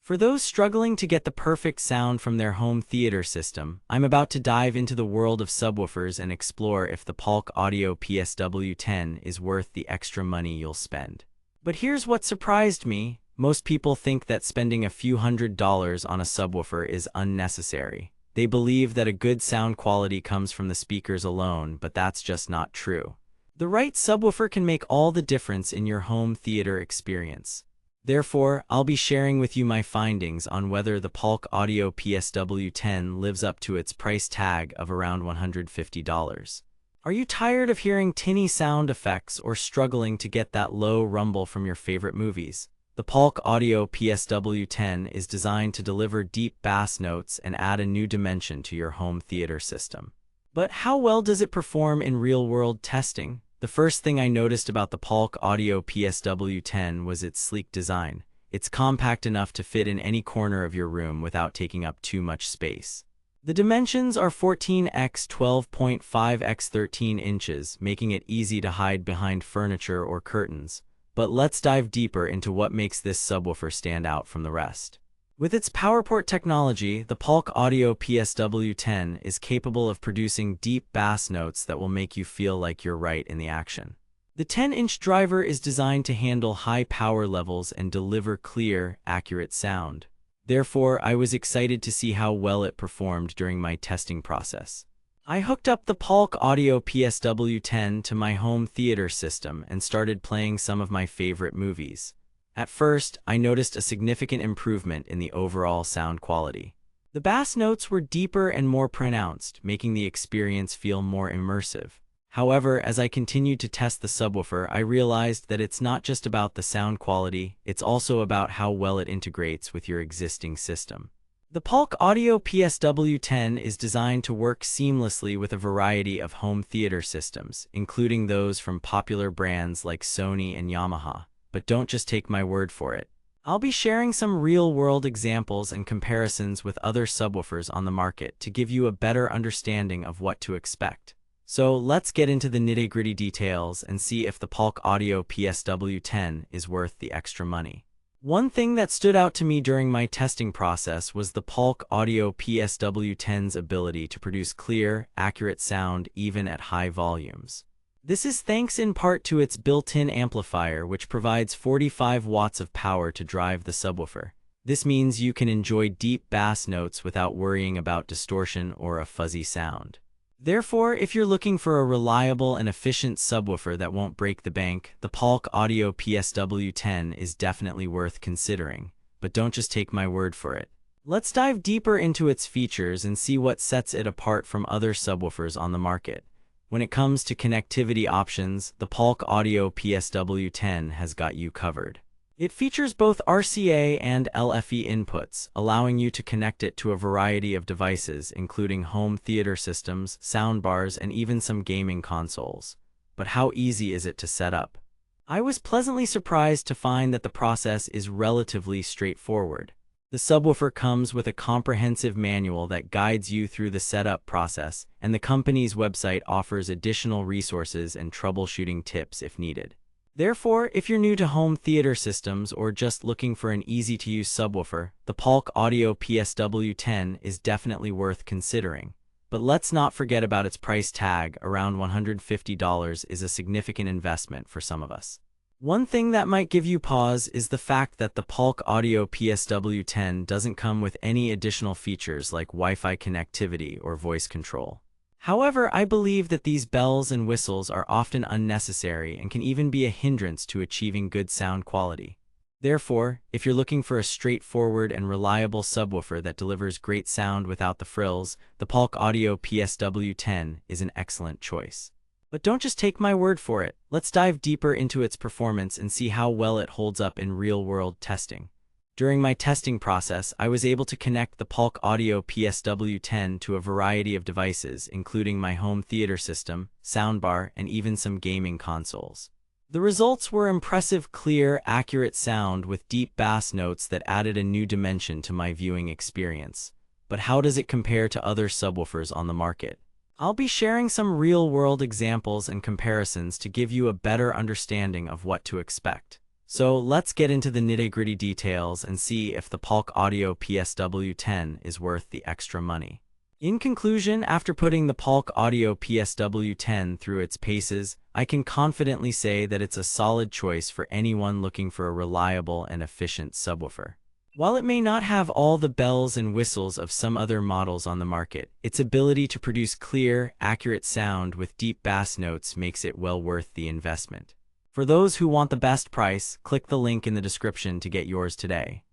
For those struggling to get the perfect sound from their home theater system, I'm about to dive into the world of subwoofers and explore if the Polk Audio PSW10 is worth the extra money you'll spend. But here's what surprised me. Most people think that spending a few $100s on a subwoofer is unnecessary. They believe that a good sound quality comes from the speakers alone, but that's just not true. The right subwoofer can make all the difference in your home theater experience. Therefore, I'll be sharing with you my findings on whether the Polk Audio PSW10 lives up to its price tag of around $150. Are you tired of hearing tinny sound effects or struggling to get that low rumble from your favorite movies? The Polk Audio PSW10 is designed to deliver deep bass notes and add a new dimension to your home theater system. But how well does it perform in real-world testing? The first thing I noticed about the Polk Audio PSW10 was its sleek design. It's compact enough to fit in any corner of your room without taking up too much space. The dimensions are 14 x 12.5 x 13 inches, making it easy to hide behind furniture or curtains. But let's dive deeper into what makes this subwoofer stand out from the rest. With its PowerPort technology, the Polk Audio PSW10 is capable of producing deep bass notes that will make you feel like you're right in the action. The 10-inch driver is designed to handle high power levels and deliver clear, accurate sound. Therefore, I was excited to see how well it performed during my testing process. I hooked up the Polk Audio PSW10 to my home theater system and started playing some of my favorite movies. At first, I noticed a significant improvement in the overall sound quality. The bass notes were deeper and more pronounced, making the experience feel more immersive. However, as I continued to test the subwoofer, I realized that it's not just about the sound quality, it's also about how well it integrates with your existing system. The Polk Audio PSW10 is designed to work seamlessly with a variety of home theater systems, including those from popular brands like Sony and Yamaha. But don't just take my word for it. I'll be sharing some real-world examples and comparisons with other subwoofers on the market to give you a better understanding of what to expect. So let's get into the nitty-gritty details and see if the Polk Audio PSW10 is worth the extra money. One thing that stood out to me during my testing process was the Polk Audio PSW10's ability to produce clear, accurate sound even at high volumes. This is thanks in part to its built-in amplifier, which provides 45 watts of power to drive the subwoofer. This means you can enjoy deep bass notes without worrying about distortion or a fuzzy sound. Therefore, if you're looking for a reliable and efficient subwoofer that won't break the bank, the Polk Audio PSW10 is definitely worth considering. But don't just take my word for it. Let's dive deeper into its features and see what sets it apart from other subwoofers on the market. When it comes to connectivity options, the Polk Audio PSW10 has got you covered. It features both RCA and LFE inputs, allowing you to connect it to a variety of devices, including home theater systems, soundbars, and even some gaming consoles. But how easy is it to set up? I was pleasantly surprised to find that the process is relatively straightforward. The subwoofer comes with a comprehensive manual that guides you through the setup process, and the company's website offers additional resources and troubleshooting tips if needed. Therefore, if you're new to home theater systems or just looking for an easy-to-use subwoofer, the Polk Audio PSW10 is definitely worth considering. But let's not forget about its price tag. Around $150 is a significant investment for some of us. One thing that might give you pause is the fact that the Polk Audio PSW10 doesn't come with any additional features like Wi-Fi connectivity or voice control. However, I believe that these bells and whistles are often unnecessary and can even be a hindrance to achieving good sound quality. Therefore, if you're looking for a straightforward and reliable subwoofer that delivers great sound without the frills, the Polk Audio PSW10 is an excellent choice. But don't just take my word for it. Let's dive deeper into its performance and see how well it holds up in real-world testing. During my testing process, I was able to connect the Polk Audio PSW10 to a variety of devices, including my home theater system, soundbar, and even some gaming consoles. The results were impressive, clear, accurate sound with deep bass notes that added a new dimension to my viewing experience. But how does it compare to other subwoofers on the market? I'll be sharing some real-world examples and comparisons to give you a better understanding of what to expect. So let's get into the nitty-gritty details and see if the Polk Audio PSW10 is worth the extra money. In conclusion, after putting the Polk Audio PSW10 through its paces, I can confidently say that it's a solid choice for anyone looking for a reliable and efficient subwoofer. While it may not have all the bells and whistles of some other models on the market, its ability to produce clear, accurate sound with deep bass notes makes it well worth the investment. For those who want the best price, click the link in the description to get yours today.